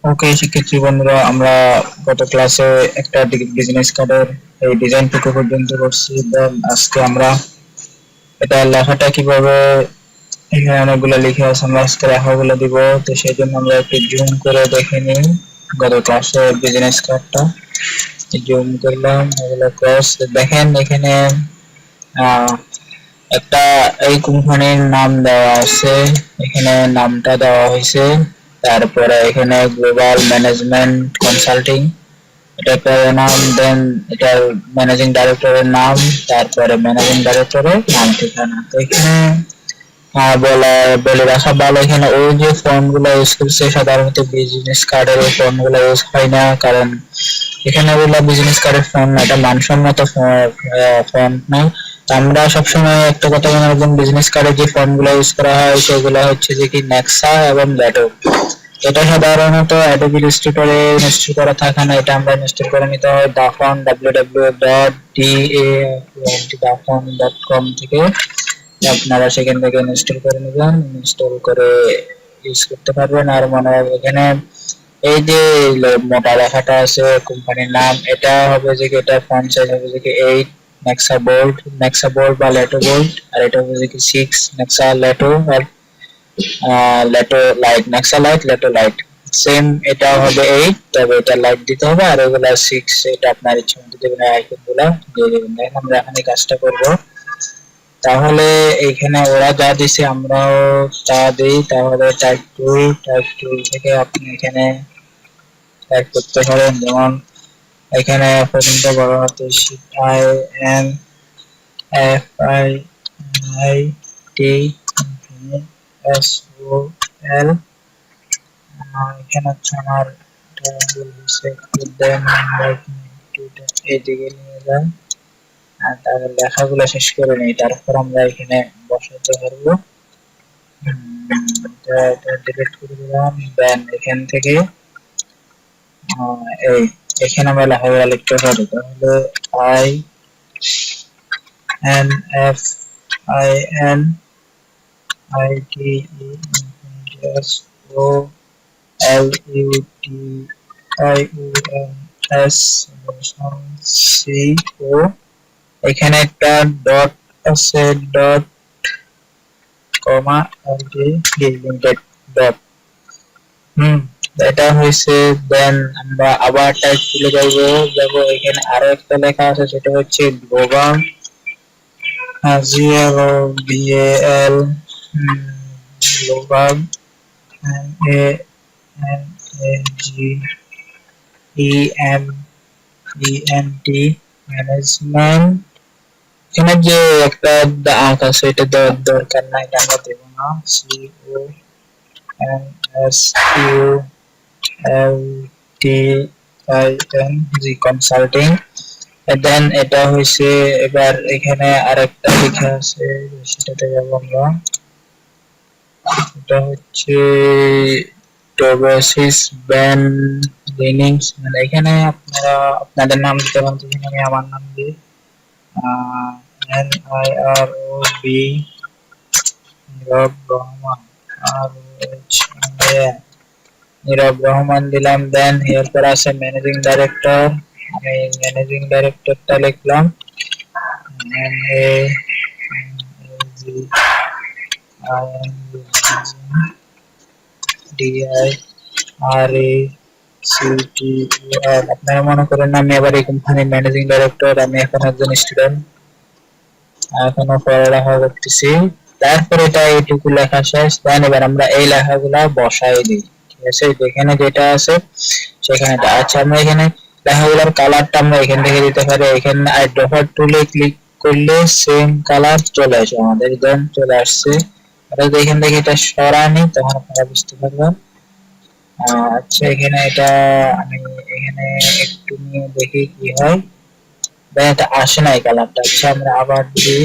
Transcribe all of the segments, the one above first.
ওকে শিক্ষার্থী বন্ধুরা, আমরা গত ক্লাসে একটা বিজনেস কার্ডের এই ডিজাইনটুকু পর্যন্ত করছি। দেন আজকে আমরা এটা লেখাটা কিভাবে, এখানে অনেকগুলো লিখে আছে, আমরা আজকে লেখাগুলো দিব। তো সেই জন্য আমরা একটু জুম করে দেখে নিই গত ক্লাসে বিজনেস কার্ডটা। জুম করলাম, এগুলো ক্রস দেখেন। এখানে আহ একটা এই কোম্পানির নাম দেওয়া আছে, এখানে নামটা দেওয়া হয়েছে। তারপরে এখানে গ্লোবাল ম্যানেজমেন্ট কনসাল্টিং, এটা নাম। দেন এটার ম্যানেজিং ডাইরেক্টরের নাম, তারপরে ম্যানেজিং ডাইরেক্টরের নাম ঠিকানা। তো এখানে বলে রাখা ভালো, এখানে ওই যে ফন্ট গুলো ইউজ করছে সাধারণত বিজনেস কার্ডের ওই ফন্ট গুলো ইউজ হয় না, কারণ এখানে ওগুলা বিজনেস কার্ডের ফন্ট না, এটা মানসম্মত ফন্ট না। তো আমরা সবসময় একটা কথা মনে রাখবেন, বিজনেস কার্ডের যে ফন্ট গুলো ইউজ করা হয় সেগুলো হচ্ছে যে কি নেক্সা এবং ল্যাটো। এটা সাধারণত অ্যাডোবি ইলাস্ট্রেটরে ইনস্টল করা থাকে না, এটা আমরা ইনস্টল করে নিতে হয় দাফন www.dafon.com থেকে। আপনারা সেখান থেকে ইনস্টল করে নেবেন, ইনস্টল করে ইউজ করতে পারবেন। আর মনে রাখবেন এখানে এই যে মোটা লেখাটা আছে কোম্পানির নাম, এটা হবে যে কি এটা ফন্ট সাইজ হবে যে কি 8 নেক্সা বোল্ড বা লেটো বোল্ড, আর এটা হবে যে কি 6 নেক্সা লেটো আর Lato light, Nexa light Lato light same. এটা হবে 8, তবে এটা লাইট দিতে হবে, আর এগুলা 6, এটা আপনার ইচ্ছে মতো দেবেন, আইকনগুলো দিয়ে দেবেন। দেখেন আমরা এখানে কাজটা করব। তাহলে এইখানে ওরা যা দিছে আমরাও তা দিই। তাহলে টাইপ টুল থেকে আপনি এখানে টাইপ করতে পারেন, যেমন এখানে পর্যন্ত বড় হাতে INFIT এখানে হচ্ছে আমার এদিকে নিয়ে যান। আর তারপর লেখাগুলো শেষ করে নিই, তারপর আমরা এখানে বসাতে পারবো। এটা ডিলিট করে দিলাম। দেন এখান থেকে এই এখানে আমরা লেখাগুলো লিখতে পারি। তাহলে INFITLUTIONSCO, এখানে একটা ডট আছে, ডট কমা লিমিটেড ডট। এটা হয়েছে। দেন আমরা আবার টাইপ তুলে যাবো এখানে আরো একটা লেখা আছে, সেটা হচ্ছে global GLOBAL global MANAGEMENT management. এখানে যে একটা আঁক আছে এটা দেওয়ার দরকার নাই, এটা আমরা দেবো না। CONSULTING consulting. দেন এটা হইছে। এবার এখানে আরেকটা লেখা আছে, সেটাতে যাব আমরা। এটা হচ্ছে টোবাসিস ব্যান লিনিংস, মানে এখানে আপনারা আপনাদের নাম দিতে পারেন। এখানে আমি আমার নাম দিই, NIROB নীরব রহমান, নীরব রহমান দিলাম। দেন এরপর আছে ম্যানেজিং ডাইরেক্টর, আমি ম্যানেজিং ডাইরেক্টরটা লিখলাম MANAGINDIRECTOR। আপনারা মনে করেন আমি আবার এই কোম্পানির ম্যানেজিং ডাইরেক্টর, আমি এখন একজন স্টুডেন্ট, এখনো পড়ালেখা করতেছি। তারপরে এটা এইটুকু লেখা শেষ। দেন এবার আমরা এই লেখাগুলা বসাই দিই, ঠিক আছে। এখানে যেটা আছে সেখানে। আচ্ছা, আমরা এখানে লেখাগুলোর কালারটা আমরা এখান থেকে দিতে পারি। এখানে আইড্রপার টুলে ক্লিক করলে সেম কালার চলে আসে আমাদের। দেন চলে আসছে। অর্থাৎ এখান থেকে এটা সরানি, তখন আপনারা বুঝতে পারবেন। আচ্ছা, এখানে এটা আমি এখানে একটু নিয়ে দেখি কি হয়। দেন এটা আসে না এই কালারটা। আচ্ছা, আমরা আবার দিই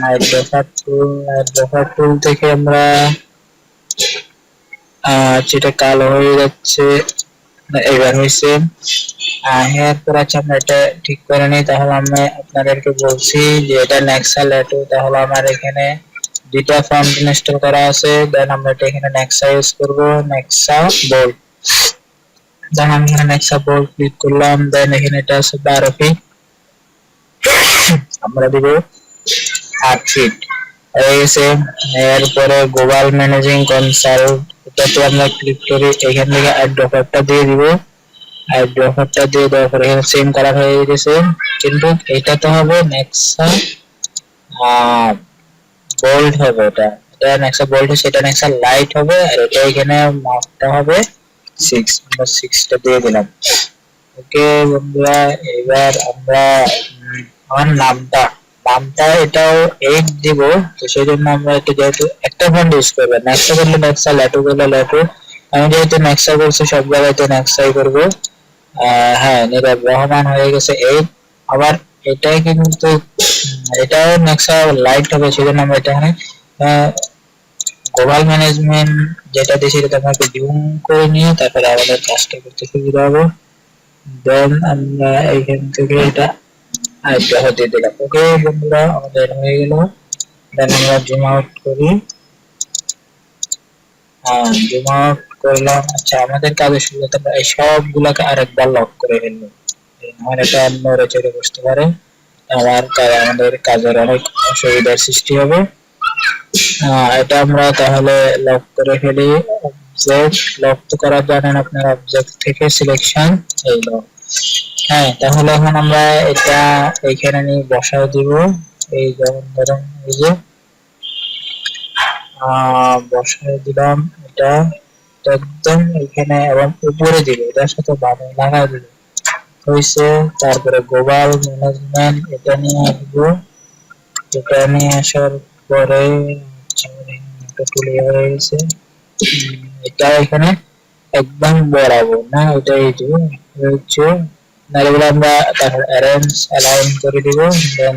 আইড্রপার টুল থেকে আমরা যেটা কালো হয়ে যাচ্ছে, এবার হয়েছে। এরপর আচ্ছা আমরা এটা ঠিক করে নিই। তাহলে আমি আপনাদেরকে বলছি যে এটা নেক্সা লেটো। তাহলে আমার এখানে দুইটা ফন্ট ইনস্টল করা আছে। দেন আমরা এটা এখানে নেক্সা ইউজ করব, নেক্সা বোল্ড। দেন আমি এখানে নেক্সট সাপোর্ট ক্লিক করলাম, দেন এখানে এটা আছে 12 ফিট, আমরা দিব 8 ফিট হয়ে গেছে। এরপরে গ্লোবাল ম্যানেজিং কনসাল্ট এটাতে আমরা ক্লিক করি, এখান থেকে অ্যাড অফারটা দিয়ে দিব, অ্যাড অফারটা দিয়ে দেওয়ার পরে এখানে সেম করা হয়ে গেছে, কিন্তু এটা তো হবে নেক্সা বোল্ড হবে, এটা এটা নেক্সা বোল্ড, সেটা নেক্সা লাইট হবে, আর এটা এখানে মাপটা হবে 6, আমরা 6 টা দিয়ে দিলাম। ওকে বন্ধুরা, এবার আমরা আমার নামটা এটাও 8 দিব, তো সেই জন্য আমরা এটা যেহেতু একটা ফন্ট ইউজ করবো, নেক্সা করলে নেক্সা, ল্যাটো করলে ল্যাটো, আমি যেহেতু নেক্সা করছি সব জায়গাতে নেক্সাই করবো। হ্যাঁ, নীরব রহমান হয়ে গেছে 8। আবার এটা কিন্তু এটাও নেক্সা লাইট হবে, সেজন্য আমরা এটা এখানে গ্লোবাল ম্যানেজমেন্ট যেটা দিয়েছি সেটা আমরা একটু জুম করে নিয়ে তারপরে আমাদের কাজটা করতে সুবিধা হবে। দেন আমরা এইখান থেকে এটা আরেকটা দিয়ে দিলাম। ওকে বন্ধুরা, আমাদের হয়ে গেল। দেন আমরা জুম আউট করি, জুম আউট করলাম। আচ্ছা, আমাদের কাজের শুরুতে আমরা এই সবগুলোকে আরেকবার লক করে ফেলবো, আমার এটা নড়ে চড়ে বসতে পারে, আমাদের কাজের অনেক অসুবিধার সৃষ্টি হবে। এটা আমরা তাহলে লক করে ফেলি। অবজেক্ট লক তো করা জানেন আপনার, অবজেক্ট থেকে সিলেকশন, এই লক। হ্যাঁ, তাহলে এখন আমরা এটা এইখানে নিয়ে বসায় দিব, এই যেমন ধরুন এই যে বসায় দিলাম, এটা একদম এখানে এবং উপরে দিব, এটার সাথে বাটন লাগাই দিব, হয়েছে। তারপরে গ্লোবাল ম্যানেজমেন্ট এটা নিয়ে আসবো, এটা নিয়ে আসার পরে একটা টুল হয়ে গেছে, এটা এখানে একদম বরাবর না, এটা এই যে হচ্ছে না, এগুলো আমরা তারপর অ্যারেঞ্জ অ্যালাইন করে দিব। দেন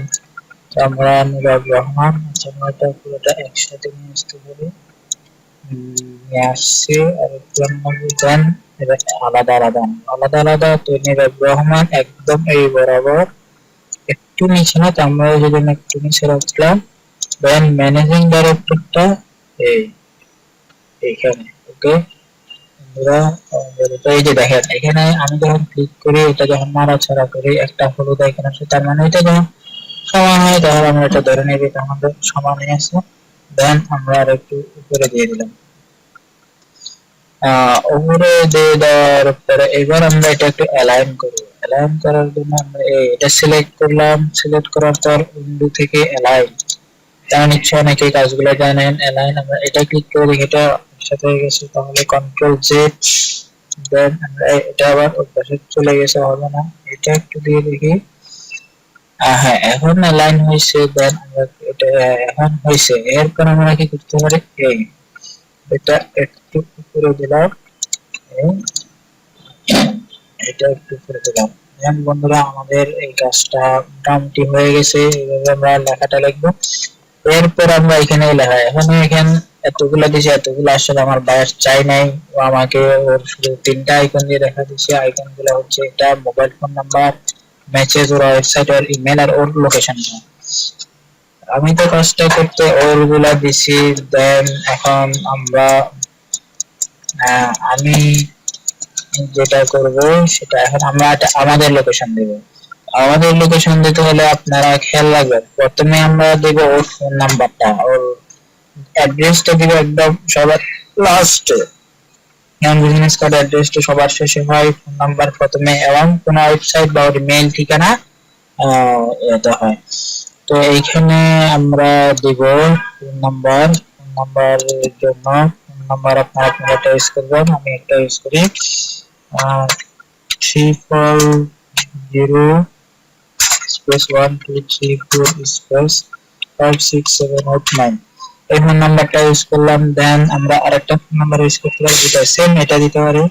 আমরা নীরব রহমান, আচ্ছা আমরা এটা পুরোটা একসাথে নিয়ে আসতে পারি, নিয়ে আসছি, আর একটু দেন এটা আলাদা আলাদা আলাদা আলাদা, তো নীরব রহমান একদম এই বরাবর, একটু নিচে না, তো আমরা এই জন্য একটু নিচে রাখলাম। দেন ম্যানেজিং ডাইরেক্টরটা এইখানে। ওকে বন্ধুরা, এই যে দেখেন এখানে আমি যখন ক্লিক করি, এটা যখন নাড়াচাড়া করি একটা হলুদ আইকন আসে, তার মানে এটা যখন সমান হয় তাহলে আমরা এটা ধরে নেব এটা আমাদের সমান হয়ে আছে। দেন আমরা আর একটু উপরে দিয়ে দিলাম, উপরে দিয়ে দেওয়ার পরে এবার আমরা এটা একটু অ্যালাইন করব। অ্যালাইন করার জন্য আমরা এটা সিলেক্ট করলাম, সিলেক্ট করার পর উইন্ডো থেকে অ্যালাইন, তার নিশ্চয় অনেকে কাজগুলো জানেন। অ্যালাইন আমরা এটা ক্লিক করে দেখি এটা একসাথে হয়ে গেছে, তাহলে কন্ট্রোল জেড, দেন আমরা এটা আবার ওর পাশে চলে গেছে, হবে না, এটা একটু দিয়ে দেখি। হ্যাঁ, এখন অ্যালাইন হয়েছে। দেন আমরা এটা এখন হয়েছে, এরপর আমরা কি করতে পারি, এটা একটু উপরে দিলাম, এটা একটু উপরে দিলাম। দেন বন্ধুরা, আমাদের এই কাজটা মোটামুটি হয়ে গেছে। এইভাবে আমরা লেখাটা লিখবো, এরপর আমরা এখানে লেখা, এখানে এতগুলো দিয়েছে, এতগুলো আসলে আমার বায়াস চাই নাই, ও আমাকে ওর শুধু 3টা আইকন দিয়ে দেখা দিচ্ছে। আইকন গুলো হচ্ছে এটা মোবাইল ফোন নাম্বার, মেসেজ, ওর ওয়েবসাইট, ওর ইমেল, আর ওর লোকেশনটা। আমি তো কাজটা করতে ওর গুলা দিছি। দেন এখন আমরা আমি যেটা করব সেটা, এখন আমরা আমাদের লোকেশন দেব। আমাদের লোকেশন দিতে হলে আপনারা খেয়াল রাখবেন, প্রথমে আমরা দেব ওর ফোন নাম্বারটা, ওর অ্যাড্রেসটা দিব একদম সবার লাস্টে, যেমন বিজনেস কার্ড অ্যাড্রেসটা সবার শেষে হয়, ফোন নাম্বার প্রথমে, এবং কোন ওয়েবসাইট বা মেইল ঠিকানা এটা হয়। তো এইখানে আমরা দিব ফোন নাম্বারের জন্য ফোন নাম্বার আপনারা একটা ইউজ করবেন, আমি একটা ইউজ করি 340 স্পেস 1234 স্পেস 56789, এই ফোন নাম্বারটা ইউজ করলাম। দেন আমরা আরেকটা ফোন নাম্বার ইউজ করতে পারি, যেটা সেম এটা দিতে পারি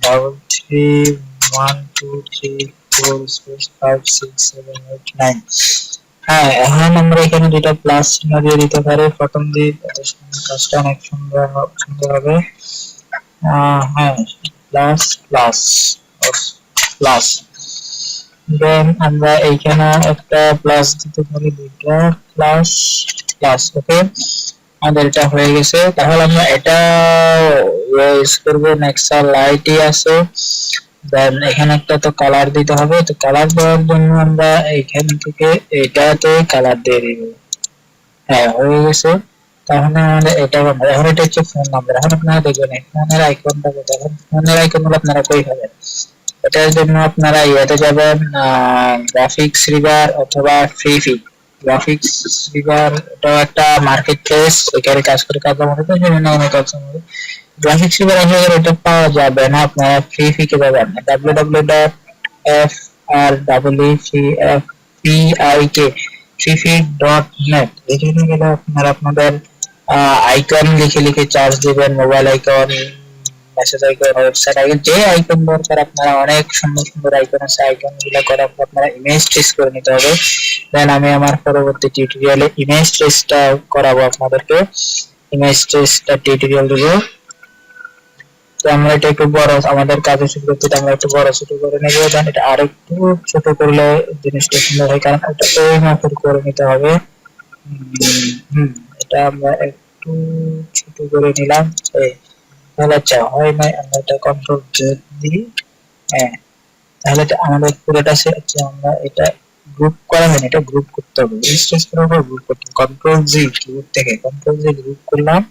331234 স্পেস 56789। হ্যাঁ, এখন আমরা এখানে দুটো প্লাস চিহ্ন দিয়ে দিতে পারি, প্রথম দিয়ে কাজটা অনেক সুন্দর হবে। হ্যাঁ, প্লাস প্লাস প্লাস, দেন আমরা এইখানে একটা প্লাস দিতে পারি, দুইটা প্লাস প্লাস। ওকে, আমাদের এটা হয়ে গেছে। তাহলে আমরা এটা ইউজ করব। নেক্সট লাইটই আছে, দেন এখানে একটা তো কালার দিতে হবে। তো কালার দেওয়ার জন্য আমরা এখান থেকে এটাতে কালার দিয়ে দিব। হ্যাঁ, হয়ে গেছে। তাহলে আমাদের এটা এখন এটা হচ্ছে ফোন নাম্বার। এখন আপনারা দেখবেন ফোনের আইকনটা কোথায়। এখন ফোনের আইকনগুলো আপনারা কই পাবেন? এটার জন্য আপনারা ইয়াতে যাবেন, গ্রাফিক্স রিভার অথবা ফ্রি গ্রাফিক্স রিভার। এটা একটা মার্কেট প্লেস, এখানে কাজ করে কাজ আমাদের তো সেখানে অনেক কাজ আমাদের। গ্রাফিক্স রিভার আসলে এটা পাওয়া যাবে না, আপনারা ফ্রি কে যাবেন www.free.fpik freefeed.net। এখানে গেলে আপনারা আপনাদের আইকন লিখে লিখে চার্জ দিবেন, mobile icon, message icon, website icon, যে আইকন দরকার আপনারা অনেক সুন্দর সুন্দর আইকন আছে। আইকন গুলো করার পর আপনারা ইমেজ ট্রেস করে নিতে হবে। দেন আমি আমার পরবর্তী টিউটোরিয়ালে ইমেজ ট্রেসটা করাবো আপনাদেরকে। ইমেজ ট্রেসটা টিউটোরিয়াল দেব। তো আমরা এটা একটু বড়, আমাদের কাজের সুবিধার্থে আমরা একটু বড় ছোট করে নেব। দেন এটা আরেকটু ছোট করলে জিনিসটা সুন্দর হয়, কারণ এটা ওই মাপের করে নিতে হবে। এটা আমরা একটু ছোট করে নিলাম। তাহলে আচ্ছা হয় নাই, আমরা এটা কন্ট্রোল জেড দিই। হ্যাঁ, তাহলে আমাদের পুরোটা আচ্ছা আমরা এটা গ্রুপ করা হয়নি, এটা গ্রুপ করতে হবে। রেজিস্ট্রেশন করার পর গ্রুপ করতে হবে। কন্ট্রোল জি কিবোর্ড থেকে কন্ট্রোল জি গ্রুপ করলাম।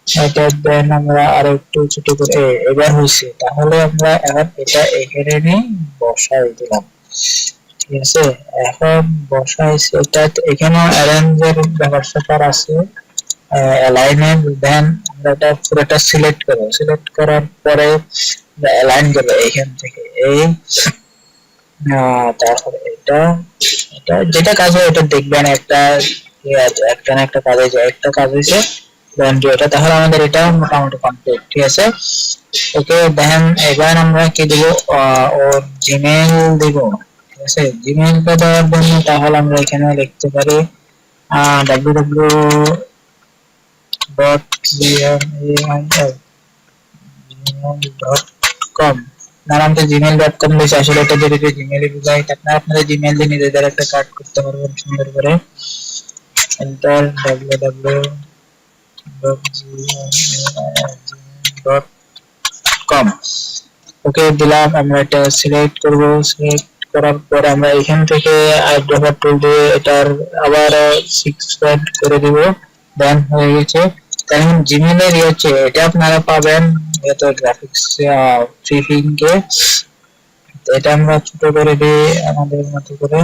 এটা দেন আমরা আরো একটু ছোট করে এবার হয়েছে। তাহলে আমরা এখন এটা এখানে নিয়ে বসাই দিলাম। ঠিক আছে, এখন বসাইছে এটা। এখানে অ্যারেঞ্জের ব্যাপার স্যাপার আছে, অ্যালাইনমেন্ট। দেন আমরা এটা পুরোটা সিলেক্ট করব। সিলেক্ট করার পরে অ্যালাইন করব এখান থেকে এই, তারপরে এটা এটা যেটা কাজ হয় এটা দেখবেন। একটা একটা না একটা কাজ হয়েছে, একটা কাজ হয়েছে এটা। তাহলে আমাদের এটা মোটামুটি কমপ্লিট। ঠিক আছে, ওকে। দেন এবার আমরা কি দেব, ওর জিমেইল দেব। ঠিক আছে, জিমেইলটা দেওয়ার জন্য তাহলে আমরা এখানে লিখতে পারি www.gmail.com। নামটা gmail.com বেশি, আসলে এটা যদি জিমেইলে বুঝাই তাহলে আপনারা জিমেইল দিয়ে নিজেদের একটা কার্ড করতে পারবেন সুন্দর করে। Enter www.gmail.com। ওকে দিলাম। আমরা এটা সিলেক্ট করব। সিলেক্ট করার পর আমরা এখান থেকে আইড্রপার টুল দিয়ে এটার আবার 6 পয়েন্ট করে দিব। দেন হয়ে গেছে। এখন জিমেইলের হচ্ছে এটা আপনারা পাবেন এত গ্রাফিক্স ফ্রিফিংকে। এটা আমরা ছোট করে দিই আমাদের মতো করে,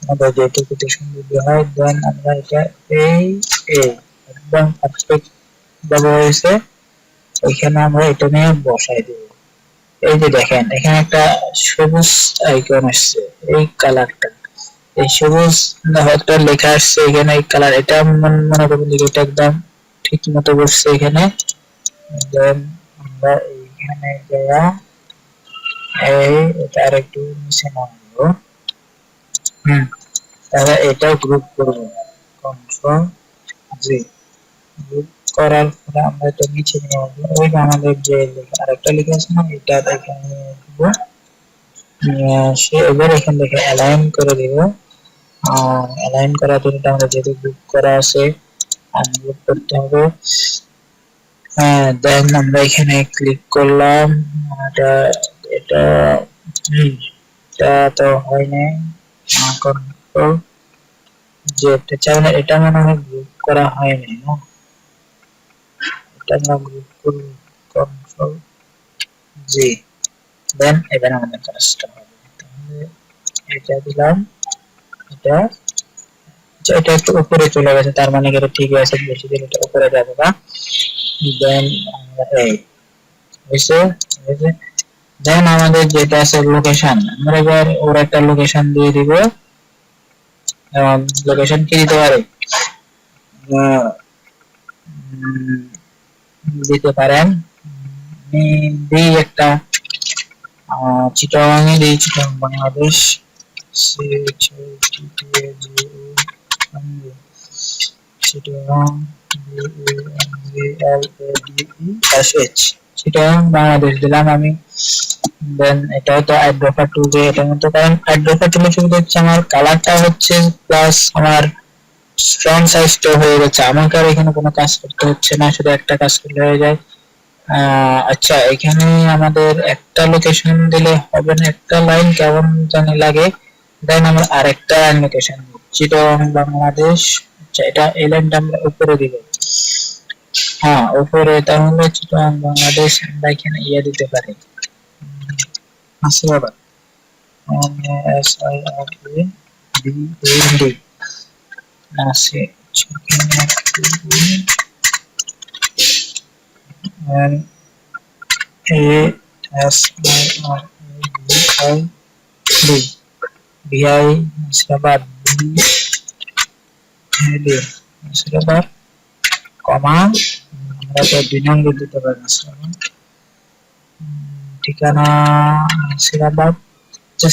আমাদের যেটুকু সুন্দর হয়। দেন আমরা এটা এই একদম পারফেক্ট ব্যবহার হয়েছে। এখানে আমরা এটা নিয়ে বসাই দিব। এই যে দেখেন এখানে একটা সবুজ আইকন আসছে, এই কালারটা, এই সবুজ হয়তো লেখা আসছে এখানে এই কালার। এটা মনে করুন যে এটা একদম ঠিক মতো বসছে এখানে। দেন আমরা এইখানে গিয়ে এটা আর একটু নিচে নামাবো। তাহলে এটা গ্রুপ করব। কন্ট্রোল জি, গ্রুপ করার পরে আমরা এটা নিচে নিয়ে আসবো। ওই আমাদের যে আরেকটা লিখে আছে না, এটা এখানে দিব। সে এবার এখান থেকে অ্যালাইন করে দিব। অ্যালাইন করার জন্য আমরা যেহেতু গ্রুপ করা আছে আনগ্রুপ করতে হবে। দেন আমরা এখানে ক্লিক করলাম। এটা এটা এটা তো হয় না। কন্ট্রোল যেটা চাই না, এটা মনে হয় গ্রুপ করা হয়নি না, এটা আমরা গ্রুপ করব। কন্ট্রোল জি, দেন এবার আমাদের কাজটা হবে। তাহলে এটা দিলাম। এটা এটা একটু উপরে চলে গেছে, তার মানে এটা ঠিক আছে, বেশি দিন এটা উপরে যাবে না। দেন আমরা এই হইছে হইছে। দেন আমাদের যেটা আছে লোকেশন, আমরা এবার ওর একটা লোকেশন দিয়ে দিব। লোকেশন কি দিতে পারে, দিতে পারেন দিই একটা চিটাগাং এ দিই, চিটাগাং বাংলাদেশ। চিটাগাং চিটাগাং বাংলাদেশ দিলাম আমি। দেন এটাও তো আইড্রপার টুল দিয়ে এটার মতো, কারণ আইড্রপার টুলের সুবিধা হচ্ছে আমার কালারটা হচ্ছে প্লাস আমার ফ্রন্ট সাইজটা হয়ে গেছে, আমাকে আর এখানে কোনো কাজ করতে হচ্ছে না, শুধু একটা কাজ করলে হয়ে যায়। আচ্ছা, এখানে আমাদের একটা লোকেশন দিলে হবে না, একটা লাইন কেমন জানি লাগে। দেন আমরা আরেকটা লোকেশন চিটং বাংলাদেশ। আচ্ছা, এটা এই লাইনটা আমরা উপরে দিব। হ্যাঁ, উপরে তাহলে চিটং বাংলাদেশ আমরা এখানে ইয়ে দিতে পারি, নাসিরাবাদ, NASIRABAD, নাসিরাবাদ, নাসিরাবাদ, কমা আমরা তো 2 নম্বর দিতে পারি নাসিরাবাদ, ঠিকানা নাসিরাবাদ,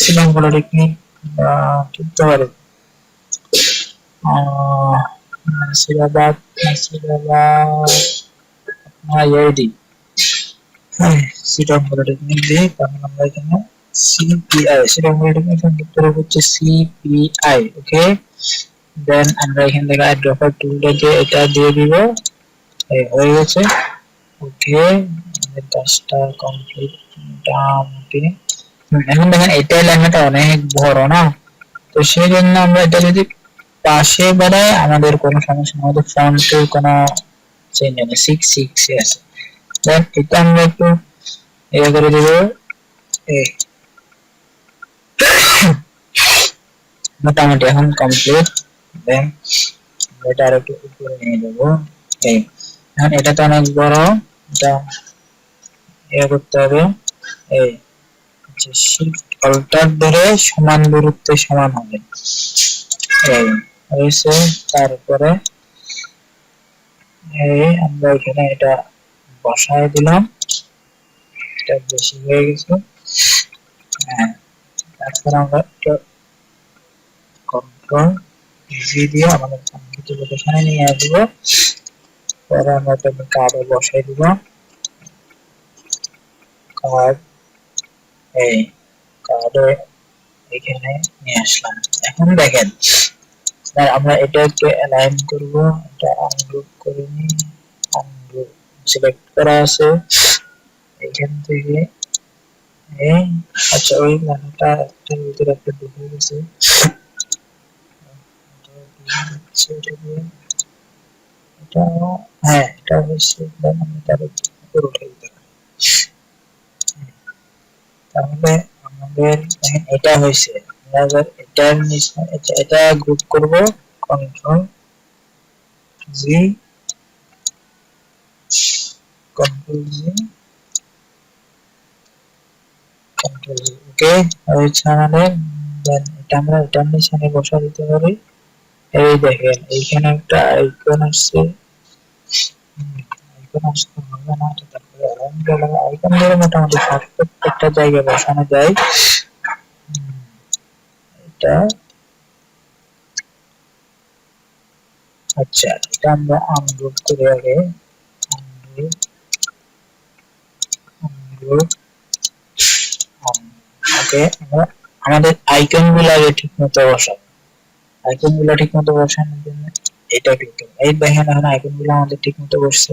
শিলং পলিটেকনিক দিতে পারি, নাসিরাবাদ, আইআইডি, হ্যাঁ শিলং পলিটেকনিক দিয়ে, কারণ আমরা এখানে সিপিআই, শিলং পলিটেকনিক সংক্ষিপ্ত রূপ হচ্ছে সিপিআই। ওকে, দেন আমরা এখান থেকে ড্রপার টুলটা দিয়ে এটা দিয়ে দিব, হয়ে গেছে। ওকে, আমাদের কাজটা কমপ্লিট মোটামুটি। এখন দেখেন এটা লেখাটা অনেক বড় না, তো সেই জন্য আমরা এটা যদি পাশে বাড়াই আমাদের কোনো সমস্যা নেই, আমাদের ফন্টের কোনো চেঞ্জ নেই, 6 আছে। দেন এটা আমরা একটু ইয়ে করে দেব, মোটামুটি এখন কমপ্লিট। দেন এটা আর একটু উপরে নিয়ে যাবো। এখন এটা তো অনেক বড়, এটা ইয়ে করতে হবে, এই শিফট অল্টার ধরে সমান দূরত্বে সমান হবে, এই হয়েছে। তারপরে আমরা এখানে এটা বসায় দিলাম, এটা বেশি হয়ে গেছে। হ্যাঁ, তারপর আমরা এটা কন্ট্রোল জি দিয়ে আমাদের কাঙ্ক্ষিত লোকেশনে নিয়ে আসবো। পরে আমরা এটা কার্ডে বসাই দিব, কার্ড, এই কার্ডে এখানে নিয়ে আসলাম। এখন দেখেন আমরা এটা একটু অ্যালাইন করব, এটা আনগ্রুপ করে নিই, আনগ্রুপ সিলেক্ট করা আছে এখান থেকে। আচ্ছা, ওই লেখাটা একটার ভিতরে একটা ঢুকে গেছে, এটা হ্যাঁ এটা হচ্ছে, আমি তার উপর উঠে দিতে পারি। তাহলে আমাদের এটা হয়েছে, এটার নিচে এটা গ্রুপ করব, control G, control G, control G. Okay, হয়েছে আমাদের। দেন এটা আমরা এটার নিচে বসা দিতে পারি। এই দেখেন এইখানে একটা আইকন আসছে, আইকন আসতে হবে না, তারপরে আইকন ধরে মোটামুটি প্রত্যেকটা জায়গায় বসানো যায়। এটা আচ্ছা, এটা আমরা আনগ্রুপ করে আগে আনগ্রুপ। ওকে, আমরা আমাদের আইকন গুলো আগে ঠিক মতো বসাবো, আইকন গুলো ঠিক মতো বসানোর জন্য এটা ক্লিক করব। এই দেখেন এখন আইকন গুলো আমাদের ঠিক মতো বসছে।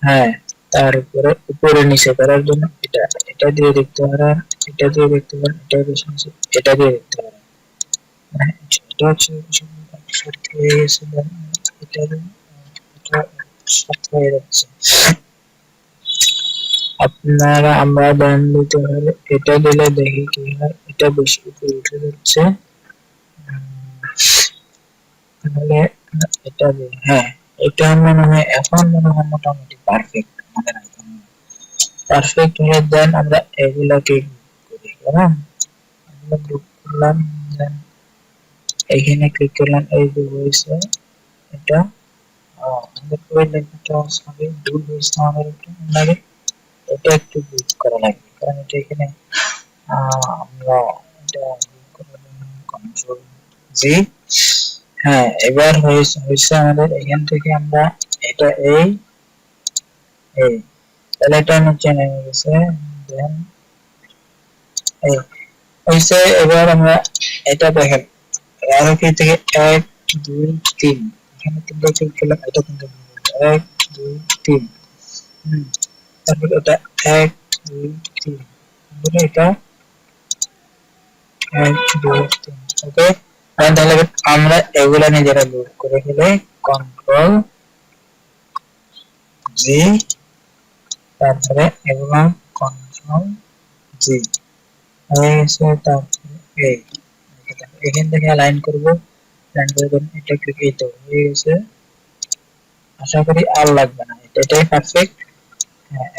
হ্যাঁ, তারপরে উপরে নিচে করার জন্য এটা এটা দিয়ে দেখতে পারেন, এটা দিয়ে দেখতে পারেন, এটা বেশি নিচে, এটা দিয়ে দেখতে পারেন। এটা হচ্ছে সাথে হয়ে গেছে, এটা সাথে হয়ে যাচ্ছে। আপনারা আমরা দাম দিতে হলে এটা দিলে দেখি কি হয়, এটা বেশি উপরে উঠে যাচ্ছে, তাহলে এটা দিই। হ্যাঁ, এটা মনে হয় এখন মনে হয় মোটামুটি পারফেক্ট, আমাদের আইকন পারফেক্ট হয়ে। দেন আমরা এগুলাকে করি, কেমন এগুলো গ্রুপ করলাম, দেন এখানে ক্লিক করলাম, এই যে হয়েছে এটা। আমাদের পুরো লেখাটা সবই ভুল হয়েছে, আমাদের একটু লাগে, এটা একটু গ্রুপ করা লাগবে, কারণ এটা এখানে আমরা এটা কন্ট্রোল জি। হ্যাঁ, এবার হয়েছে আমাদের। এখান থেকে আমরা এটা এই তাহলে এটা নিচে নেমে গেছে। দেন এই হয়েছে। এবার আমরা এটা দেখেন আরো কি থেকে 2 3 এখানে তিনটা ক্লিক করলাম, এটা কিন্তু 1 2 3। তারপর এটা 1 2 3, তারপরে এটা 1 2 3। ওকে, তাহলে আমরা এগুলা নিজেরা লোড করে ফেলে কন্ট্রোল জি, তারপরে এগুলা কন্ট্রোল জি হয়ে গেছে। তারপরে এখান থেকে লাইন করব, লাইন করে এটা ক্লিক, এই তো হয়ে গেছে। আশা করি আর লাগবে না, এটাই পারফেক্ট।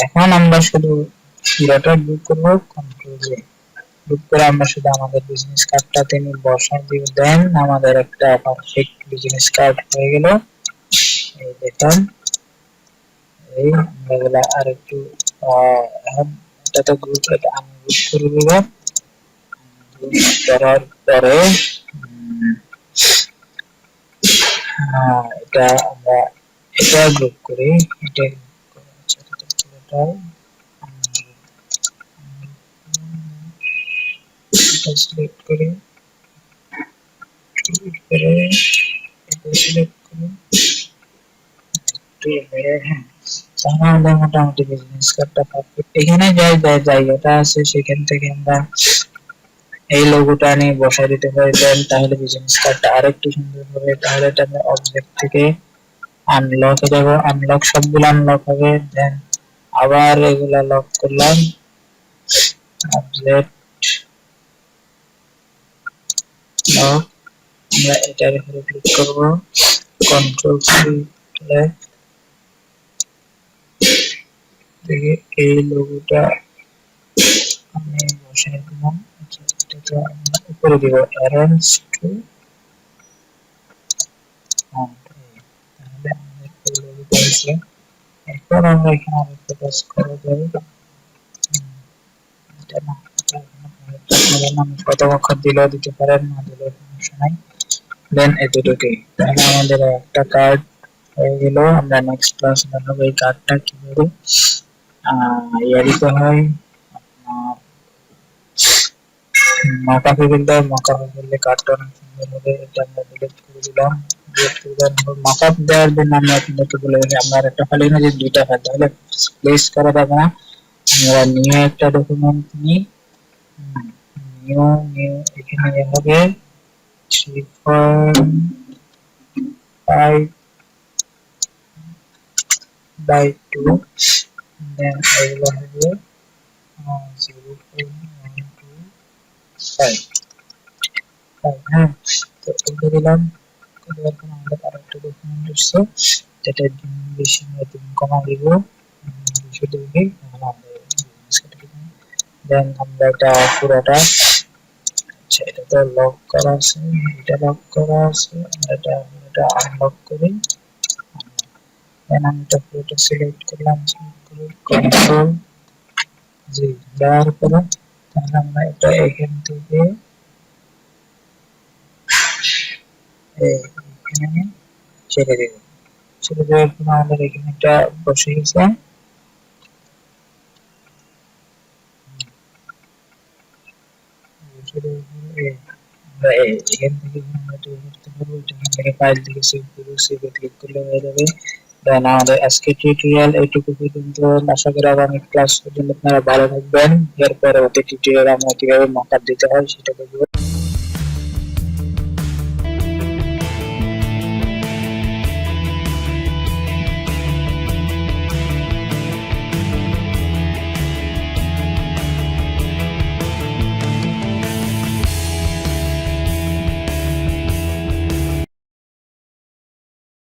এখন আমরা শুধু পুরোটা গ্রুপ করব, কন্ট্রোল জে গ্রুপ করে আমরা শুধু আমাদের বিজনেস কার্ডটা তিনি বসাই দিব, দেন আমাদের একটা পারফেক্ট বিজনেস কার্ড হয়ে গেল। এই দেখুন, এই এগুলা আর একটু এখন এটা তো গ্রুপ, এটা আমি গ্রুপ করে দিব। গ্রুপ করার পরে এটা আমরা এটা গ্রুপ করি, এটা সিলেক্ট করে সিলেক্ট করে আমাদের মোটামুটি বিজনেস কার্ডটা পারফেক্ট। এখানে জায়গাটা আছে, সেখান থেকে আমরা এই লোগোটা নিয়ে বসাই দিতে পারি, দেন তাহলে বিজনেস কার্ডটা আরেকটু সুন্দর হবে। তাহলে এটা আমরা অবজেক্ট থেকে আনলকে যাব, আনলক সবগুলো আনলক হবে, দেন আবার এগুলা লক করলাম, অবজেক্ট লক। আমরা এটার উপরে ক্লিক করব, কন্ট্রোল সি লেফট, দেখে এই লোগোটা আমি বসাই দিলাম। এটা আমরা উপরে দিব, অ্যারেঞ্জ টু ফন্ট, তাহলে আমাদের এই লোগোটা আছে। এরপর আমরা এখানে আরেকটা কাজ করে দেব, এটা না, কত অক্ষর দিলেও দিতে পারেন, না দিলেও সমস্যা নাই। দেন এতটুকুই, তাহলে আমাদের একটা কার্ড হয়ে গেল। আমরা নেক্সট ক্লাস দেখাবো এই কার্ডটা কিভাবে দিতে হয়। মকাপে করলে, মকাপে করলে কার্ডটা অনেক সুন্দর হবে। এটা আমরা ডিলিট করে দিলাম। মকআপ দেওয়ার জন্য আমরা আপনাদেরকে বলে দিই, আমরা একটা ফাইল নিয়ে দুইটা ফাইল, তাহলে প্লেস করা যাবে না। আমরা নিউ একটা ডকুমেন্ট নিই, নিউ এখানে হবে 3.5/2, দেন এগুলো হবে 0.125। হ্যাঁ, তো এটা দিলাম। এরকম আমাদের আরেকটা ডকুমেন্ট আসছে, যেটা বেশি আমরা 3 কমা দিব, শুধু এই দেন আমরা এটা পুরোটা, আচ্ছা এটা তো লক করা আছে, এটা লক করা আছে, আমরা এটা আনলক করি। দেন আমি এটা পুরোটা সিলেক্ট করলাম, কন্ট্রোল জি দেওয়ার পরে তাহলে আমরা এটা এখান থেকে এখানে ছেড়ে দেব। ছেড়ে দেওয়ার পর আমাদের এখানে একটা বসে গেছে। এখান থেকে ফাইল থেকে সেভ করবো, সেভে ক্লিক করলে হয়ে যাবে। দেন আমাদের আজকে টিউটোরিয়াল এইটুকু পর্যন্ত। আশা করি আগামী ক্লাস পর্যন্ত আপনারা ভালো থাকবেন। এর পরবর্তী টিউটোরিয়াল আমরা কিভাবে মকআপ দিতে হয় সেটা দেখব।